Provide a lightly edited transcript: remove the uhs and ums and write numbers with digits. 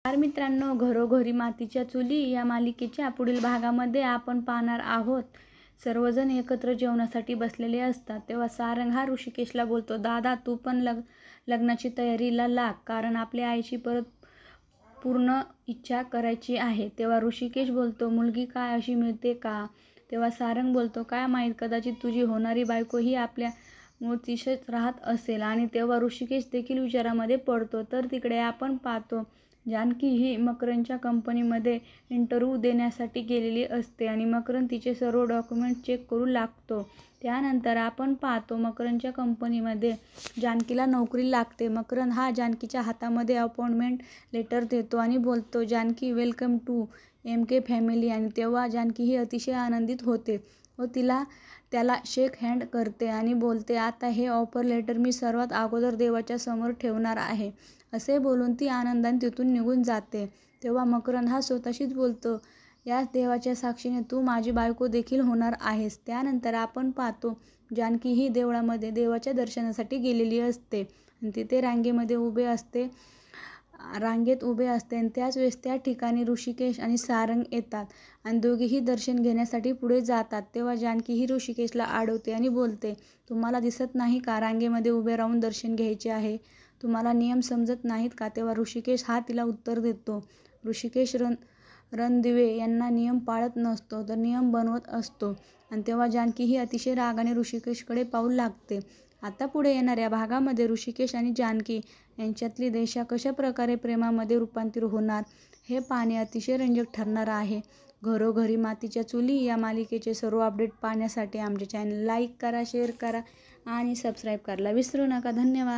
तर मित्रांनो, घरोघरी मातीच्या चुली या मालिकेच्या पुढील भागामध्ये आपण पाहणार आहोत. सर्वजण एकत्र जेवणासाठी बसलेले असतात तेव्हा सारंग हा ऋषिकेशला बोलतो, दादा तू पण लग्नाची तयारीला लाग, कारण आपल्या आईची परत पूर्ण इच्छा करायची आहे. तेव्हा ऋषिकेश बोलतो, मुलगी काय अशी मिळते का? तेव्हा सारंग बोलतो, काय माहीत, कदाचित तुझी होणारी बायको ही आपल्या मूळतीशीच राहत असेल. आणि तेव्हा ऋषिकेश देखील विचारामध्ये पडतो. तर तिकडे आपण पाहतो जानकी ही मकरंदच्या कंपनीमध्ये इंटरव्ह्यू देण्यासाठी गेलेली असते आणि मकरंद तिचे सर्व डॉक्युमेंट चेक करू लागतो. त्यानंतर आपण पाहतो मकरंदच्या कंपनीमध्ये जानकीला नोकरी लागते. मकरंद हा जानकीच्या हातामध्ये अपॉइंटमेंट लेटर देतो आणि बोलतो, Janaki welcome to MK family. आणि तेव्हा जानकी ही अतिशय आनंदित होते व त्याला शेक हँड करते आणि बोलते, आता हे ऑफर लेटर मी सर्वात अगोदर देवाच्या समोर ठेवणार आहे. असे बोलून ती आनंदाने तिथून निघून जाते. तेव्हा मकरंद हा स्वतःशीच बोलतो, याच देवाच्या साक्षीने तू माझी बायको देखील होणार आहेस. त्यानंतर आपण पाहतो जानकी ही देवळामध्ये देवाच्या दर्शनासाठी गेलेली असते आणि तिथे रांगेत उभे असते आणि त्याच वेळेस त्या ठिकाणी ऋषिकेश आणि सारंग येतात आणि दोघेही दर्शन घेण्यासाठी पुढे जातात. तेव्हा जानकी ही ऋषिकेशला अडवते आणि बोलते, तुम्हाला दिसत नाही का, रांगेमध्ये उभे राहून दर्शन घ्यायचे आहे, तुम्हाला नियम समजत नाहीत का? तेव्हा ऋषिकेश हा तिला उत्तर देतो, ऋषिकेश रणदिवे यांना नियम पाळत नसतो तर नियम बनवत असतो. आणि तेव्हा जानकी ही अतिशय रागाने ऋषिकेशकडे पाहू लागते. आता पुढे येणाऱ्या भागामध्ये ऋषिकेश आणि जानकी यांच्यातली देशा कशा प्रकारे प्रेमामध्ये रूपांतर होणार हे पाहणे अतिशय रंजक ठरणार आहे. घरोघरी मातीच्या चुली या मालिकेचे सर्व अपडेट पाहण्यासाठी आमचे चॅनल लाईक करा, शेअर करा आणि सबस्क्राईब करायला विसरू नका. धन्यवाद.